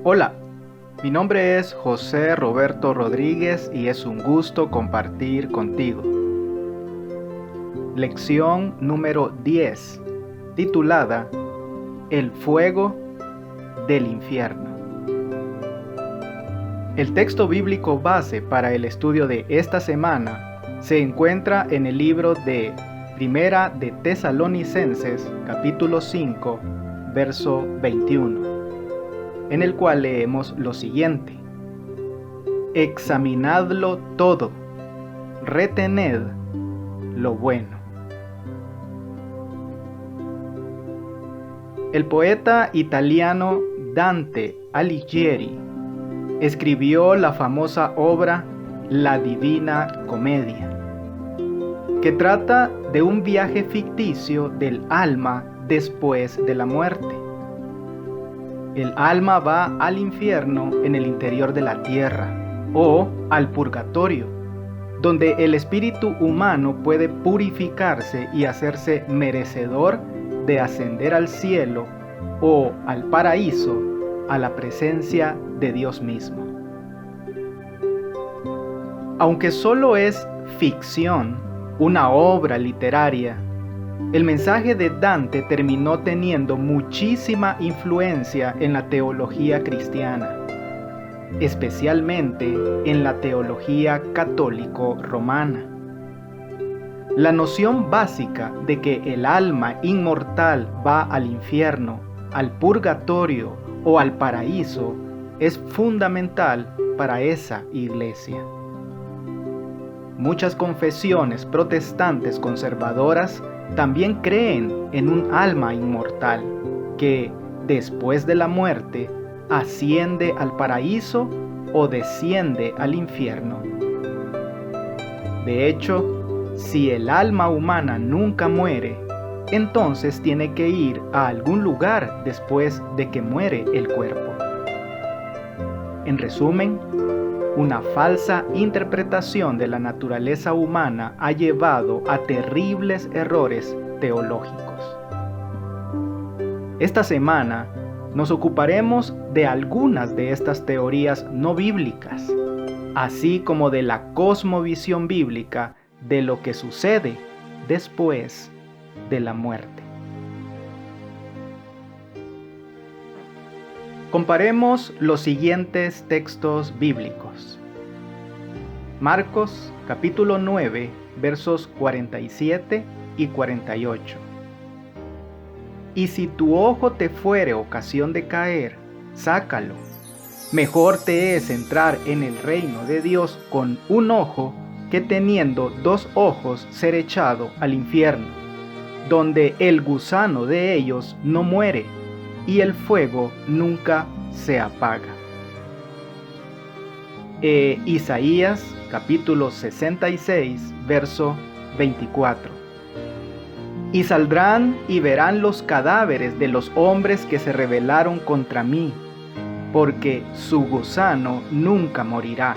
Hola, mi nombre es José Roberto Rodríguez y es un gusto compartir contigo. Lección número 10, titulada El fuego del infierno. El texto bíblico base para el estudio de esta semana se encuentra en el libro de Primera de Tesalonicenses, capítulo 5, verso 21. En el cual leemos lo siguiente: examinadlo todo, retened lo bueno. El poeta italiano Dante Alighieri escribió la famosa obra La Divina Comedia, que trata de un viaje ficticio del alma después de la muerte. El alma va al infierno en el interior de la tierra, o al purgatorio, donde el espíritu humano puede purificarse y hacerse merecedor de ascender al cielo o al paraíso, a la presencia de Dios mismo. Aunque solo es ficción, una obra literaria, el mensaje de Dante terminó teniendo muchísima influencia en la teología cristiana, especialmente en la teología católico-romana. La noción básica de que el alma inmortal va al infierno, al purgatorio o al paraíso es fundamental para esa iglesia. Muchas confesiones protestantes conservadoras también creen en un alma inmortal que, después de la muerte, asciende al paraíso o desciende al infierno. De hecho, si el alma humana nunca muere, entonces tiene que ir a algún lugar después de que muere el cuerpo. En resumen, una falsa interpretación de la naturaleza humana ha llevado a terribles errores teológicos. Esta semana nos ocuparemos de algunas de estas teorías no bíblicas, así como de la cosmovisión bíblica de lo que sucede después de la muerte. Comparemos los siguientes textos bíblicos. Marcos capítulo 9, versos 47 y 48. Y si tu ojo te fuere ocasión de caer, sácalo. Mejor te es entrar en el reino de Dios con un ojo que teniendo dos ojos ser echado al infierno, donde el gusano de ellos no muere y el fuego nunca se apaga. Isaías capítulo 66, verso 24. Y saldrán y verán los cadáveres de los hombres que se rebelaron contra mí, porque su gusano nunca morirá,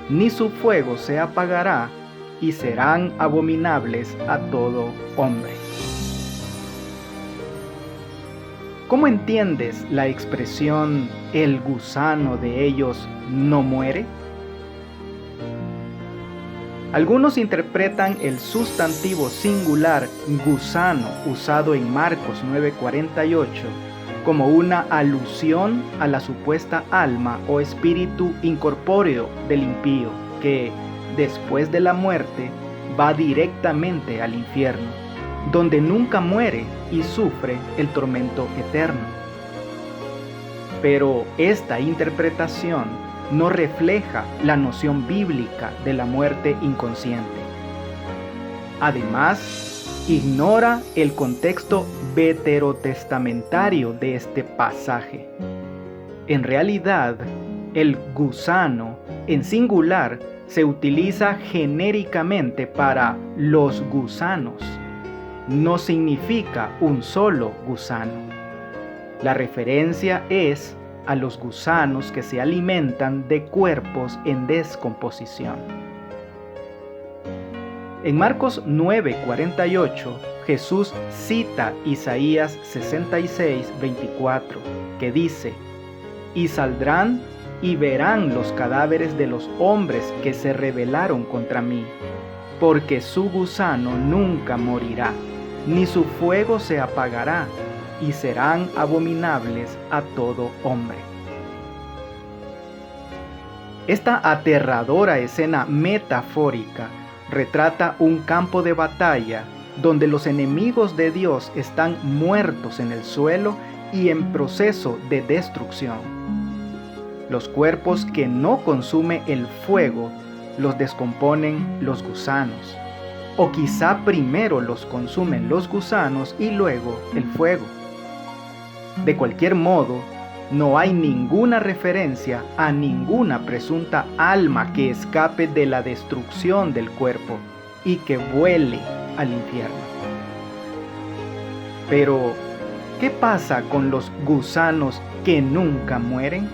ni su fuego se apagará, y serán abominables a todo hombre. ¿Cómo entiendes la expresión el gusano de ellos no muere? Algunos interpretan el sustantivo singular gusano usado en Marcos 9:48 como una alusión a la supuesta alma o espíritu incorpóreo del impío que, después de la muerte, va directamente al infierno, donde nunca muere y sufre el tormento eterno. Pero esta interpretación no refleja la noción bíblica de la muerte inconsciente. Además, ignora el contexto veterotestamentario de este pasaje. En realidad, el gusano en singular se utiliza genéricamente para los gusanos. No significa un solo gusano. La referencia es a los gusanos que se alimentan de cuerpos en descomposición. En Marcos 9:48, Jesús cita Isaías 66:24, que dice: y saldrán y verán los cadáveres de los hombres que se rebelaron contra mí, porque su gusano nunca morirá, ni su fuego se apagará, y serán abominables a todo hombre. Esta aterradora escena metafórica retrata un campo de batalla donde los enemigos de Dios están muertos en el suelo y en proceso de destrucción. Los cuerpos que no consume el fuego los descomponen los gusanos, o quizá primero los consumen los gusanos y luego el fuego. De cualquier modo, no hay ninguna referencia a ninguna presunta alma que escape de la destrucción del cuerpo y que vuele al infierno. Pero, ¿qué pasa con los gusanos que nunca mueren?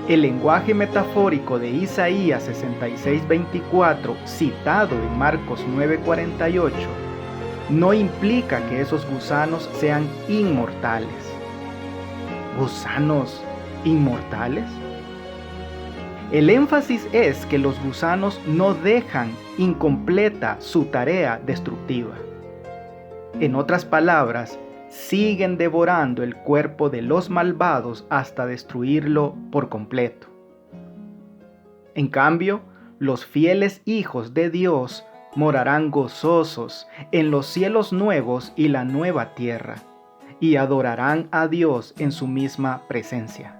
El lenguaje metafórico de Isaías 66:24, citado en Marcos 9:48, no implica que esos gusanos sean inmortales. ¿Gusanos inmortales? El énfasis es que los gusanos no dejan incompleta su tarea destructiva. En otras palabras, siguen devorando el cuerpo de los malvados hasta destruirlo por completo. En cambio, los fieles hijos de Dios morarán gozosos en los cielos nuevos y la nueva tierra, y adorarán a Dios en su misma presencia.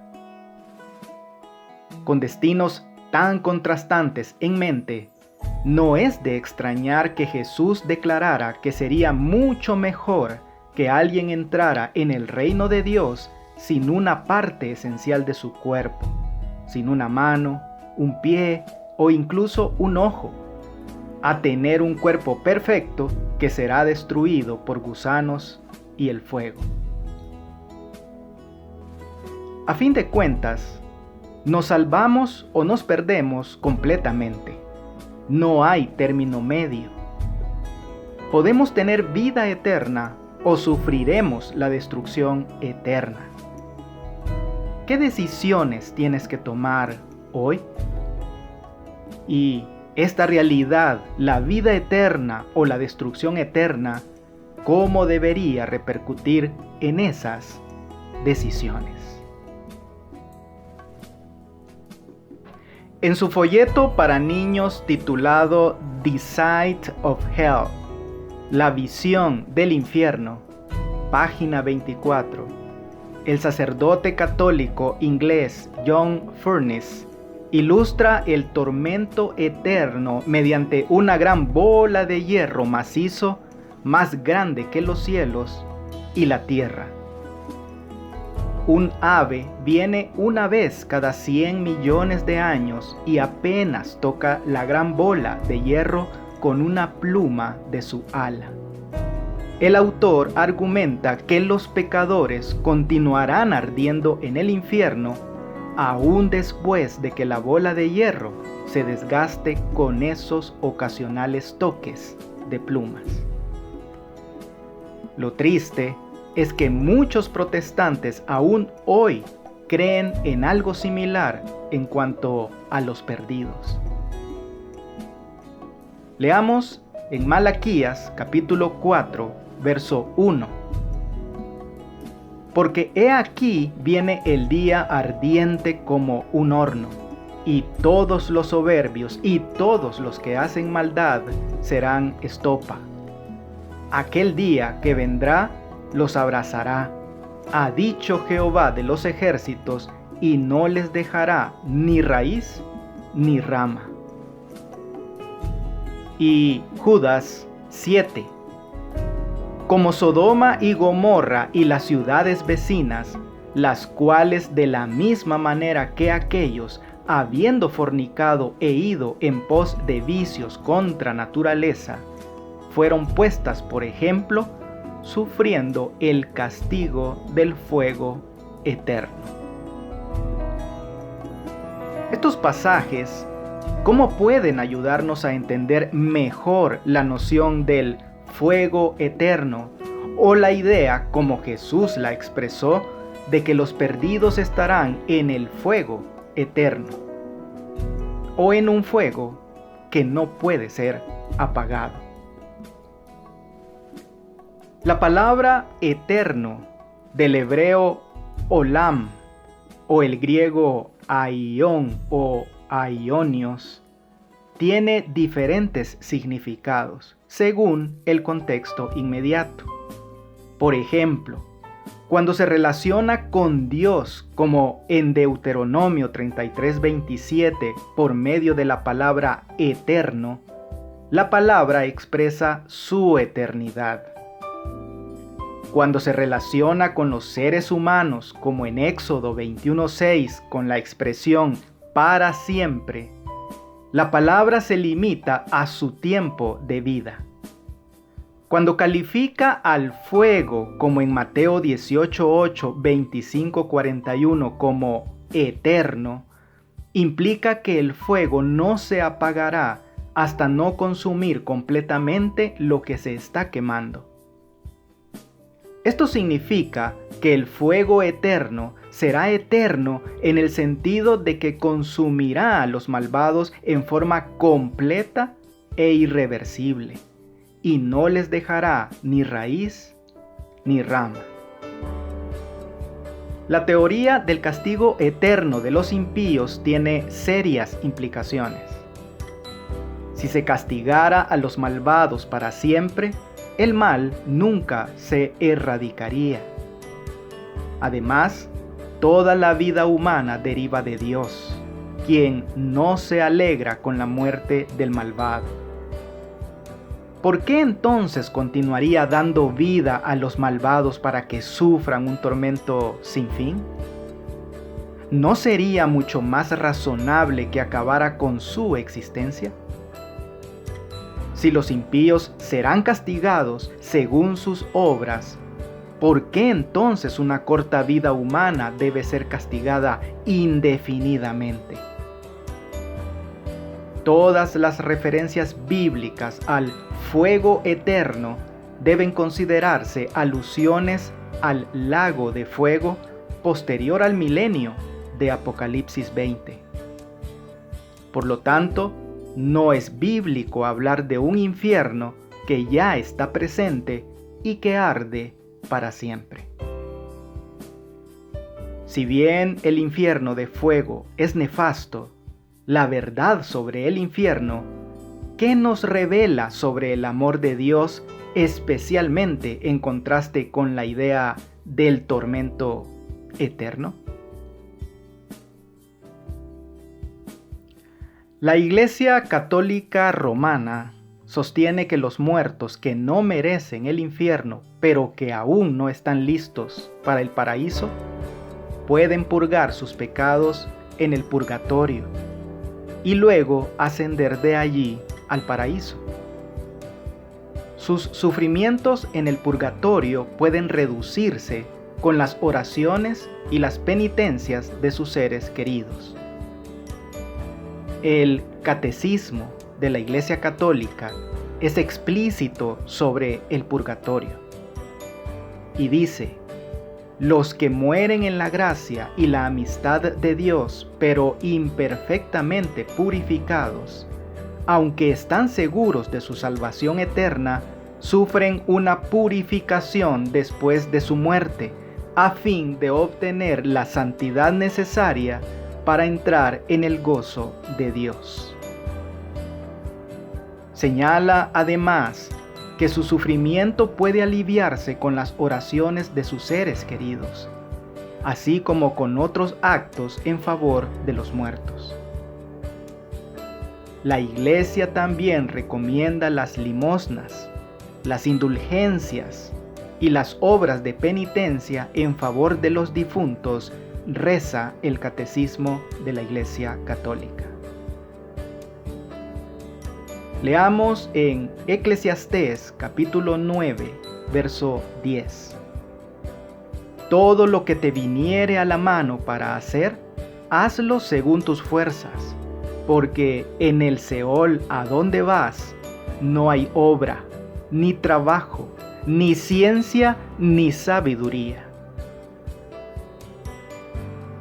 Con destinos tan contrastantes en mente, no es de extrañar que Jesús declarara que sería mucho mejor que alguien entrara en el reino de Dios sin una parte esencial de su cuerpo, sin una mano, un pie o incluso un ojo, a tener un cuerpo perfecto que será destruido por gusanos y el fuego. A fin de cuentas, nos salvamos o nos perdemos completamente. No hay término medio. Podemos tener vida eterna o sufriremos la destrucción eterna. ¿Qué decisiones tienes que tomar hoy? Y esta realidad, la vida eterna o la destrucción eterna, ¿cómo debería repercutir en esas decisiones? En su folleto para niños titulado The Sight of Hell, la visión del infierno, página 24, el sacerdote católico inglés John Furness ilustra el tormento eterno mediante una gran bola de hierro macizo más grande que los cielos y la tierra. Un ave viene una vez cada 100 millones de años y apenas toca la gran bola de hierro con una pluma de su ala. El autor argumenta que los pecadores continuarán ardiendo en el infierno aún después de que la bola de hierro se desgaste con esos ocasionales toques de plumas. Lo triste es que muchos protestantes aún hoy creen en algo similar en cuanto a los perdidos. Leamos en Malaquías capítulo 4, verso 1. Porque he aquí viene el día ardiente como un horno, y todos los soberbios y todos los que hacen maldad serán estopa. Aquel día que vendrá los abrazará, ha dicho Jehová de los ejércitos, y no les dejará ni raíz ni rama. Y Judas 7. Como Sodoma y Gomorra y las ciudades vecinas, las cuales de la misma manera que aquellos, habiendo fornicado e ido en pos de vicios contra naturaleza, fueron puestas por ejemplo, sufriendo el castigo del fuego eterno. Estos pasajes, ¿cómo pueden ayudarnos a entender mejor la noción del fuego eterno o la idea, como Jesús la expresó, de que los perdidos estarán en el fuego eterno, o en un fuego que no puede ser apagado. La palabra eterno, del hebreo olam, o el griego aion o aionios, tiene diferentes significados según el contexto inmediato. Por ejemplo, cuando se relaciona con Dios, como en Deuteronomio 33:27, por medio de la palabra eterno, la palabra expresa su eternidad. Cuando se relaciona con los seres humanos, como en Éxodo 21:6, con la expresión para siempre, la palabra se limita a su tiempo de vida. Cuando califica al fuego, como en Mateo 18:8, 25:41, como eterno, implica que el fuego no se apagará hasta no consumir completamente lo que se está quemando. Esto significa que el fuego eterno será eterno en el sentido de que consumirá a los malvados en forma completa e irreversible, y no les dejará ni raíz ni rama. La teoría del castigo eterno de los impíos tiene serias implicaciones. Si se castigara a los malvados para siempre, el mal nunca se erradicaría. Además, toda la vida humana deriva de Dios, quien no se alegra con la muerte del malvado. ¿Por qué entonces continuaría dando vida a los malvados para que sufran un tormento sin fin? ¿No sería mucho más razonable que acabara con su existencia? Si los impíos serán castigados según sus obras, ¿por qué entonces una corta vida humana debe ser castigada indefinidamente? Todas las referencias bíblicas al fuego eterno deben considerarse alusiones al lago de fuego posterior al milenio de Apocalipsis 20. Por lo tanto, no es bíblico hablar de un infierno que ya está presente y que arde para siempre. Si bien el infierno de fuego es nefasto, la verdad sobre el infierno, ¿qué nos revela sobre el amor de Dios, especialmente en contraste con la idea del tormento eterno? La Iglesia Católica Romana sostiene que los muertos que no merecen el infierno, pero que aún no están listos para el paraíso, pueden purgar sus pecados en el purgatorio y luego ascender de allí al paraíso. Sus sufrimientos en el purgatorio pueden reducirse con las oraciones y las penitencias de sus seres queridos. El Catecismo de la Iglesia Católica es explícito sobre el purgatorio y dice: los que mueren en la gracia y la amistad de Dios, pero imperfectamente purificados, aunque están seguros de su salvación eterna, sufren una purificación después de su muerte, a fin de obtener la santidad necesaria para entrar en el gozo de Dios. Señala además que su sufrimiento puede aliviarse con las oraciones de sus seres queridos, así como con otros actos en favor de los muertos. La Iglesia también recomienda las limosnas, las indulgencias y las obras de penitencia en favor de los difuntos, reza el Catecismo de la Iglesia Católica. Leamos en Eclesiastés capítulo 9, verso 10. Todo lo que te viniere a la mano para hacer, hazlo según tus fuerzas, porque en el Seol a donde vas no hay obra, ni trabajo, ni ciencia, ni sabiduría.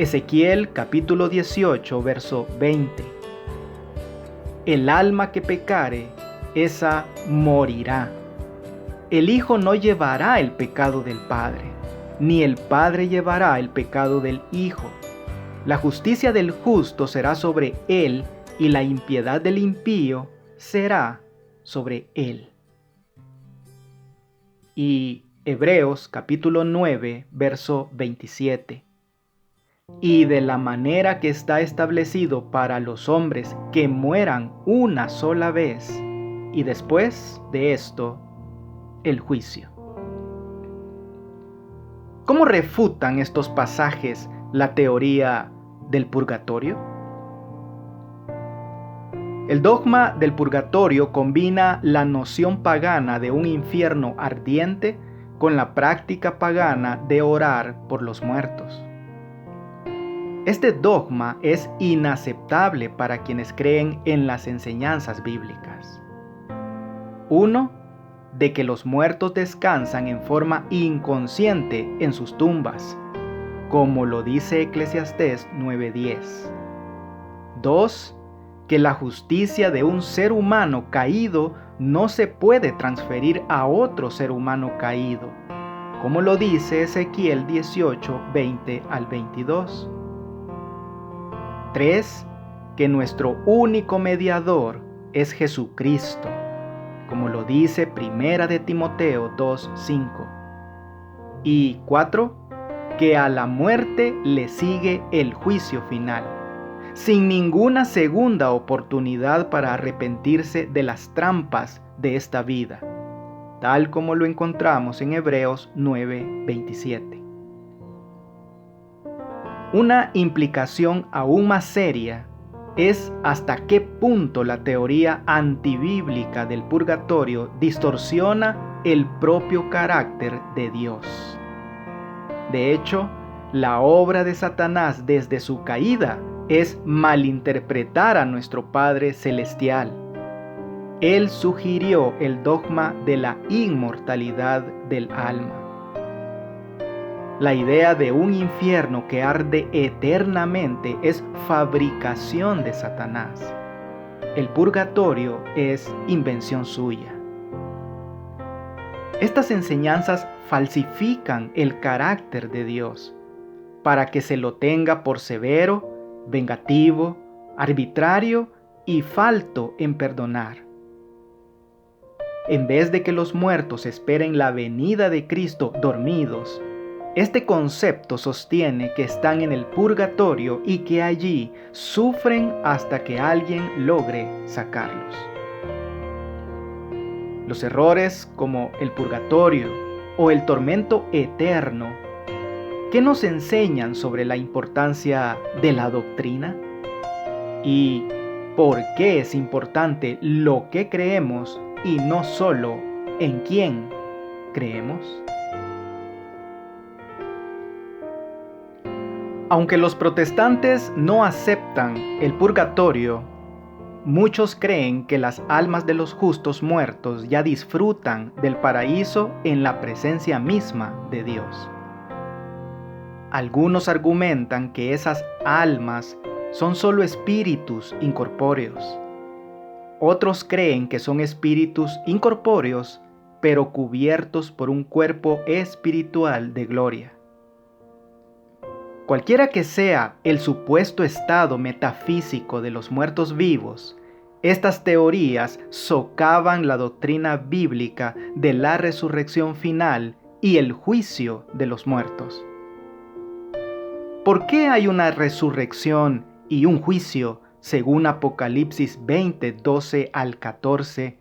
Ezequiel capítulo 18, verso 20. El alma que pecare, esa morirá. El Hijo no llevará el pecado del Padre, ni el Padre llevará el pecado del Hijo. La justicia del justo será sobre él, y la impiedad del impío será sobre él. Y Hebreos capítulo 9, verso 27. Y de la manera que está establecido para los hombres que mueran una sola vez, y después de esto, el juicio. ¿Cómo refutan estos pasajes la teoría del purgatorio? El dogma del purgatorio combina la noción pagana de un infierno ardiente con la práctica pagana de orar por los muertos. Este dogma es inaceptable para quienes creen en las enseñanzas bíblicas. 1. De que los muertos descansan en forma inconsciente en sus tumbas, como lo dice Eclesiastés 9:10. 2. Que la justicia de un ser humano caído no se puede transferir a otro ser humano caído, como lo dice Ezequiel 18, 20 al 22. 3. Que nuestro único mediador es Jesucristo, como lo dice Primera de Timoteo 2:5. Y 4. Que a la muerte le sigue el juicio final, sin ninguna segunda oportunidad para arrepentirse de las trampas de esta vida, tal como lo encontramos en Hebreos 9:27. Una implicación aún más seria es hasta qué punto la teoría antibíblica del purgatorio distorsiona el propio carácter de Dios. De hecho, la obra de Satanás desde su caída es malinterpretar a nuestro Padre Celestial. Él sugirió el dogma de la inmortalidad del alma. La idea de un infierno que arde eternamente es fabricación de Satanás. El purgatorio es invención suya. Estas enseñanzas falsifican el carácter de Dios para que se lo tenga por severo, vengativo, arbitrario y falto en perdonar. En vez de que los muertos esperen la venida de Cristo dormidos, este concepto sostiene que están en el purgatorio y que allí sufren hasta que alguien logre sacarlos. Los errores como el purgatorio o el tormento eterno, ¿qué nos enseñan sobre la importancia de la doctrina? ¿Y por qué es importante lo que creemos y no solo en quién creemos? Aunque los protestantes no aceptan el purgatorio, muchos creen que las almas de los justos muertos ya disfrutan del paraíso en la presencia misma de Dios. Algunos argumentan que esas almas son solo espíritus incorpóreos. Otros creen que son espíritus incorpóreos, pero cubiertos por un cuerpo espiritual de gloria. Cualquiera que sea el supuesto estado metafísico de los muertos vivos, estas teorías socavan la doctrina bíblica de la resurrección final y el juicio de los muertos. ¿Por qué hay una resurrección y un juicio según Apocalipsis 20, 12 al 14,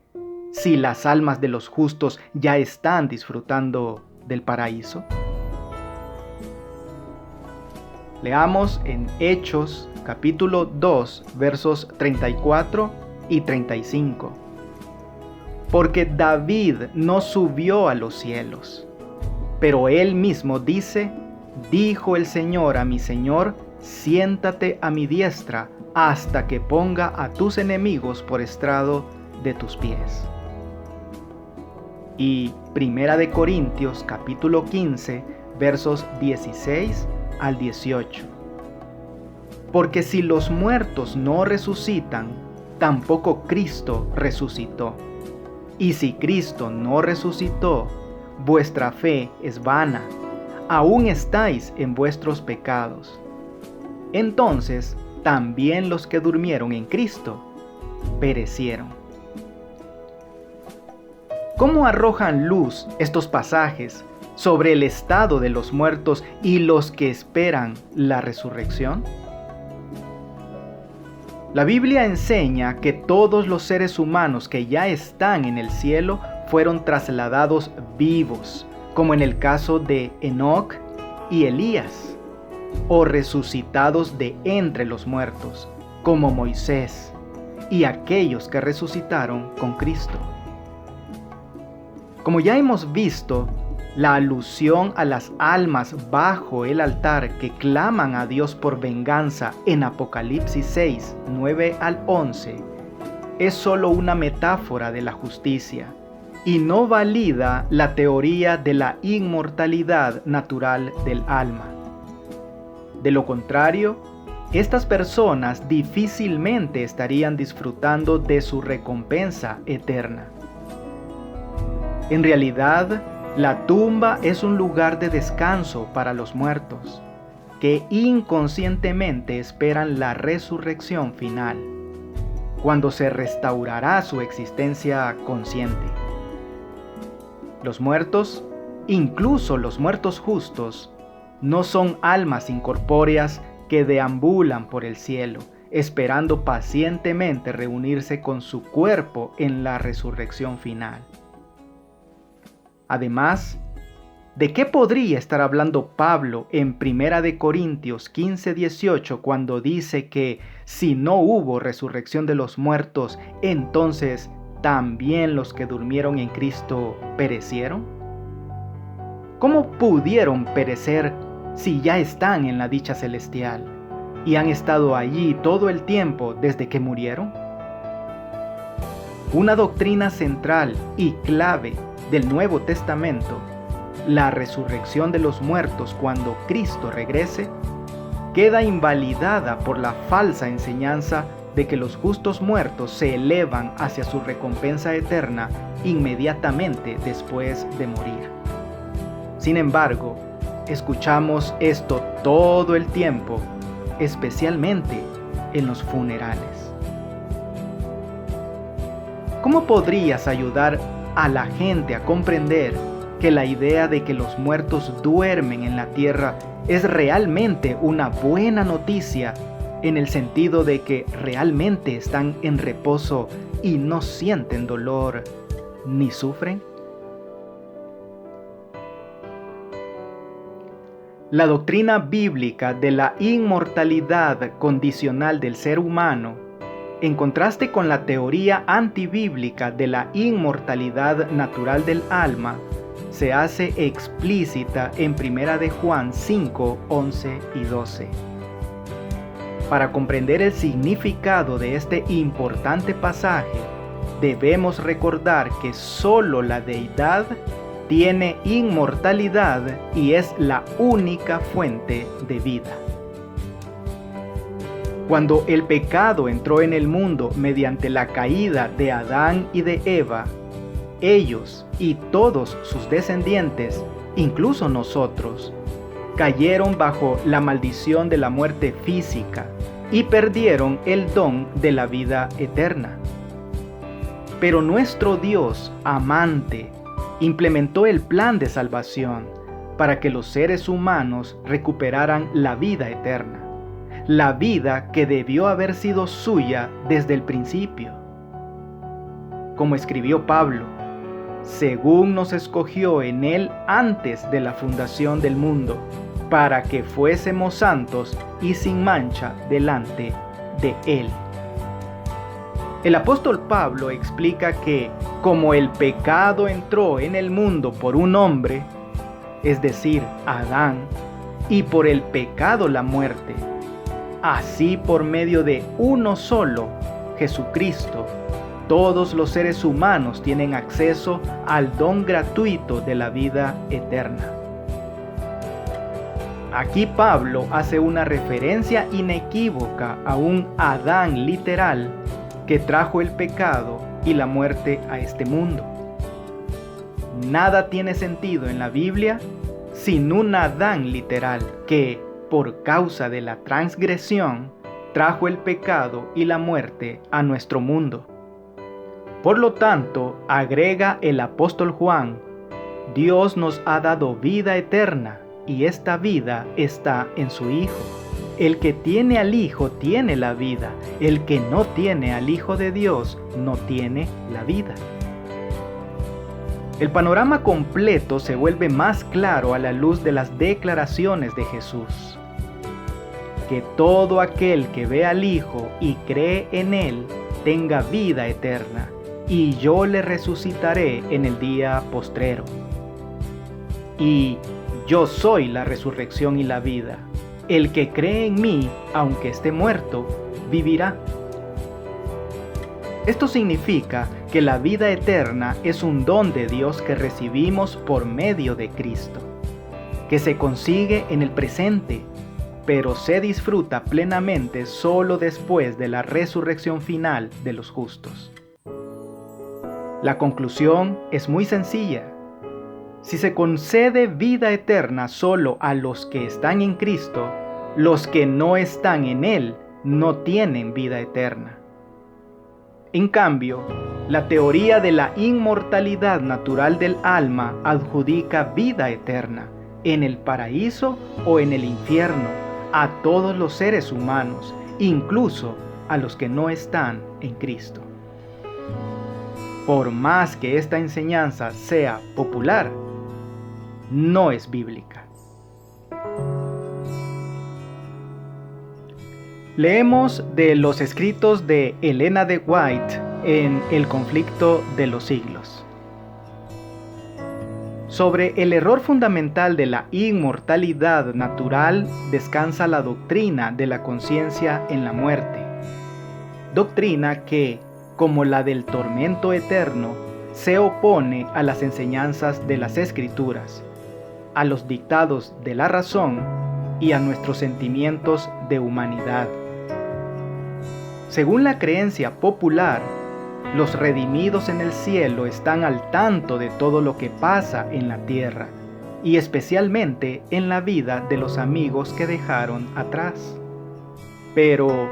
si las almas de los justos ya están disfrutando del paraíso? Leamos en Hechos capítulo 2 versos 34 y 35. Porque David no subió a los cielos, pero él mismo dice: dijo el Señor a mi Señor, siéntate a mi diestra hasta que ponga a tus enemigos por estrado de tus pies. Y Primera de Corintios capítulo 15 versos 16 al 18. Porque si los muertos no resucitan, tampoco Cristo resucitó. Y si Cristo no resucitó, vuestra fe es vana, aún estáis en vuestros pecados. Entonces, también los que durmieron en Cristo perecieron. ¿Cómo arrojan luz estos pasajes sobre el estado de los muertos y los que esperan la resurrección? La Biblia enseña que todos los seres humanos que ya están en el cielo fueron trasladados vivos, como en el caso de Enoc y Elías, o resucitados de entre los muertos, como Moisés y aquellos que resucitaron con Cristo. Como ya hemos visto, la alusión a las almas bajo el altar que claman a Dios por venganza en Apocalipsis 6, 9 al 11, es solo una metáfora de la justicia y no valida la teoría de la inmortalidad natural del alma. De lo contrario, estas personas difícilmente estarían disfrutando de su recompensa eterna. En realidad, la tumba es un lugar de descanso para los muertos, que inconscientemente esperan la resurrección final, cuando se restaurará su existencia consciente. Los muertos, incluso los muertos justos, no son almas incorpóreas que deambulan por el cielo, esperando pacientemente reunirse con su cuerpo en la resurrección final. Además, ¿de qué podría estar hablando Pablo en 1 Corintios 15:18 cuando dice que si no hubo resurrección de los muertos, entonces también los que durmieron en Cristo perecieron? ¿Cómo pudieron perecer si ya están en la dicha celestial y han estado allí todo el tiempo desde que murieron? Una doctrina central y clave del Nuevo Testamento, la resurrección de los muertos cuando Cristo regrese, queda invalidada por la falsa enseñanza de que los justos muertos se elevan hacia su recompensa eterna inmediatamente después de morir. Sin embargo, escuchamos esto todo el tiempo, especialmente en los funerales. ¿Cómo podrías ayudar a la gente a comprender que la idea de que los muertos duermen en la tierra es realmente una buena noticia, en el sentido de que realmente están en reposo y no sienten dolor ni sufren? La doctrina bíblica de la inmortalidad condicional del ser humano, en contraste con la teoría antibíblica de la inmortalidad natural del alma, se hace explícita en 1 Juan 5, 11 y 12. Para comprender el significado de este importante pasaje, debemos recordar que solo la deidad tiene inmortalidad y es la única fuente de vida. Cuando el pecado entró en el mundo mediante la caída de Adán y de Eva, ellos y todos sus descendientes, incluso nosotros, cayeron bajo la maldición de la muerte física y perdieron el don de la vida eterna. Pero nuestro Dios amante implementó el plan de salvación para que los seres humanos recuperaran la vida eterna, la vida que debió haber sido suya desde el principio. Como escribió Pablo, según nos escogió en Él antes de la fundación del mundo, para que fuésemos santos y sin mancha delante de Él. El apóstol Pablo explica que, como el pecado entró en el mundo por un hombre, es decir, Adán, y por el pecado la muerte, así por medio de uno solo, Jesucristo, todos los seres humanos tienen acceso al don gratuito de la vida eterna. Aquí Pablo hace una referencia inequívoca a un Adán literal que trajo el pecado y la muerte a este mundo. Nada tiene sentido en la Biblia sin un Adán literal que, por causa de la transgresión, trajo el pecado y la muerte a nuestro mundo. Por lo tanto, agrega el apóstol Juan, Dios nos ha dado vida eterna y esta vida está en su Hijo. El que tiene al Hijo tiene la vida, el que no tiene al Hijo de Dios no tiene la vida. El panorama completo se vuelve más claro a la luz de las declaraciones de Jesús. Que todo aquel que ve al Hijo y cree en Él tenga vida eterna, y yo le resucitaré en el día postrero. Y yo soy la resurrección y la vida. El que cree en mí, aunque esté muerto, vivirá. Esto significa que la vida eterna es un don de Dios que recibimos por medio de Cristo, que se consigue en el presente, pero se disfruta plenamente solo después de la resurrección final de los justos. La conclusión es muy sencilla. Si se concede vida eterna solo a los que están en Cristo, los que no están en Él no tienen vida eterna. En cambio, la teoría de la inmortalidad natural del alma adjudica vida eterna, en el paraíso o en el infierno, a todos los seres humanos, incluso a los que no están en Cristo. Por más que esta enseñanza sea popular, no es bíblica. Leemos de los escritos de Elena de White en El conflicto de los siglos. Sobre el error fundamental de la inmortalidad natural descansa la doctrina de la conciencia en la muerte. Doctrina que, como la del tormento eterno, se opone a las enseñanzas de las Escrituras, a los dictados de la razón y a nuestros sentimientos de humanidad. Según la creencia popular, los redimidos en el cielo están al tanto de todo lo que pasa en la tierra, y especialmente en la vida de los amigos que dejaron atrás. Pero,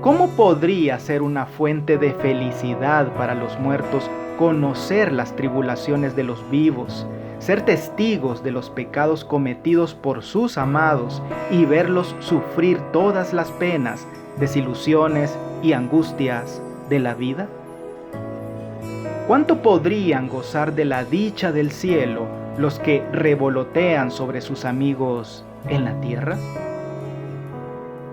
¿cómo podría ser una fuente de felicidad para los muertos conocer las tribulaciones de los vivos, ser testigos de los pecados cometidos por sus amados y verlos sufrir todas las penas, desilusiones y angustias de la vida? ¿Cuánto podrían gozar de la dicha del cielo los que revolotean sobre sus amigos en la tierra?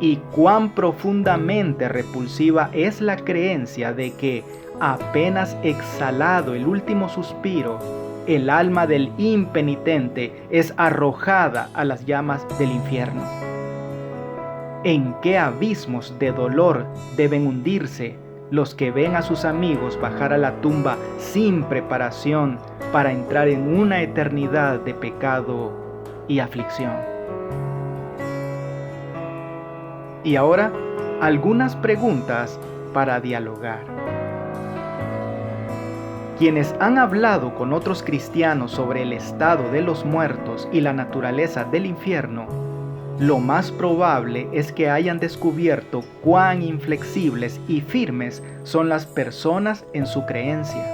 ¿Y cuán profundamente repulsiva es la creencia de que, apenas exhalado el último suspiro, el alma del impenitente es arrojada a las llamas del infierno? ¿En qué abismos de dolor deben hundirse los que ven a sus amigos bajar a la tumba sin preparación para entrar en una eternidad de pecado y aflicción? Y ahora, algunas preguntas para dialogar. Quienes han hablado con otros cristianos sobre el estado de los muertos y la naturaleza del infierno, lo más probable es que hayan descubierto cuán inflexibles y firmes son las personas en su creencia,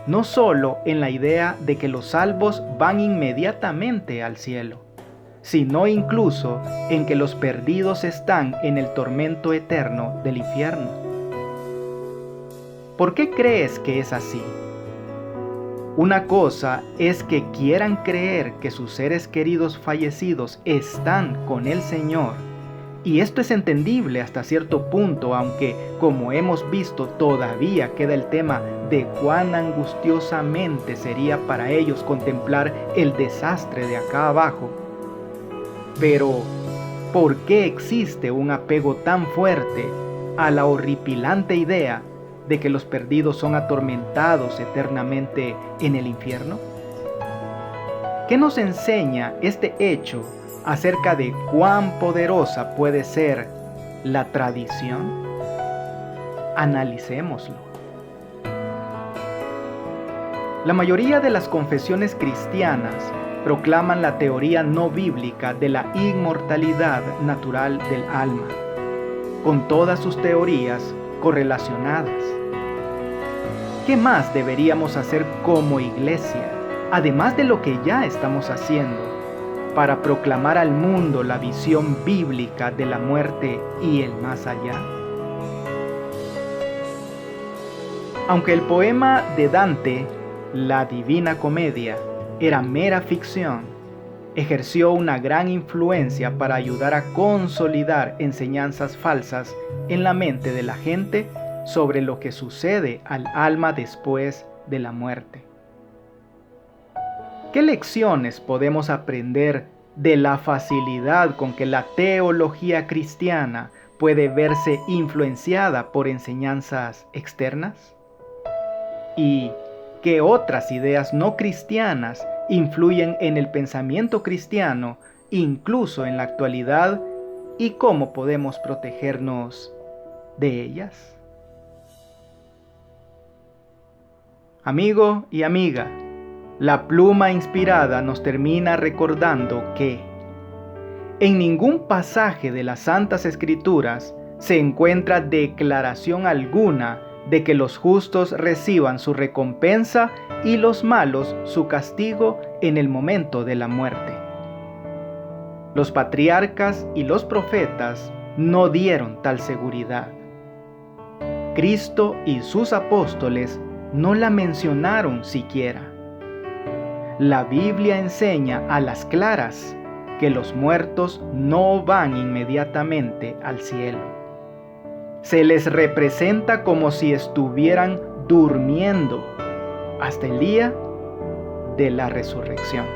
no solo en la idea de que los salvos van inmediatamente al cielo, sino incluso en que los perdidos están en el tormento eterno del infierno. ¿Por qué crees que es así? Una cosa es que quieran creer que sus seres queridos fallecidos están con el Señor, y esto es entendible hasta cierto punto, aunque, como hemos visto, todavía queda el tema de cuán angustiosamente sería para ellos contemplar el desastre de acá abajo. Pero, ¿por qué existe un apego tan fuerte a la horripilante idea de que los perdidos son atormentados eternamente en el infierno? ¿Qué nos enseña este hecho acerca de cuán poderosa puede ser la tradición? Analicémoslo. La mayoría de las confesiones cristianas proclaman la teoría no bíblica de la inmortalidad natural del alma, con todas sus teorías correlacionadas. ¿Qué más deberíamos hacer como iglesia, además de lo que ya estamos haciendo, para proclamar al mundo la visión bíblica de la muerte y el más allá? Aunque el poema de Dante, La Divina Comedia, era mera ficción, ejerció una gran influencia para ayudar a consolidar enseñanzas falsas en la mente de la gente sobre lo que sucede al alma después de la muerte. ¿Qué lecciones podemos aprender de la facilidad con que la teología cristiana puede verse influenciada por enseñanzas externas? ¿Y qué otras ideas no cristianas influyen en el pensamiento cristiano, incluso en la actualidad, y cómo podemos protegernos de ellas? Amigo y amiga, la pluma inspirada nos termina recordando que en ningún pasaje de las Santas Escrituras se encuentra declaración alguna de que los justos reciban su recompensa y los malos su castigo en el momento de la muerte. Los patriarcas y los profetas no dieron tal seguridad. Cristo y sus apóstoles no la mencionaron siquiera. La Biblia enseña a las claras que los muertos no van inmediatamente al cielo. Se les representa como si estuvieran durmiendo hasta el día de la resurrección.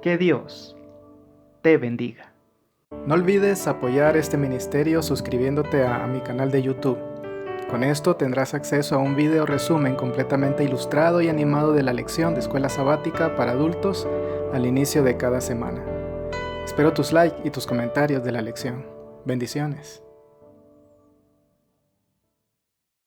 Que Dios te bendiga. No olvides apoyar este ministerio suscribiéndote a mi canal de YouTube. Con esto tendrás acceso a un video resumen completamente ilustrado y animado de la lección de escuela sabática para adultos al inicio de cada semana. Espero tus likes y tus comentarios de la lección. Bendiciones.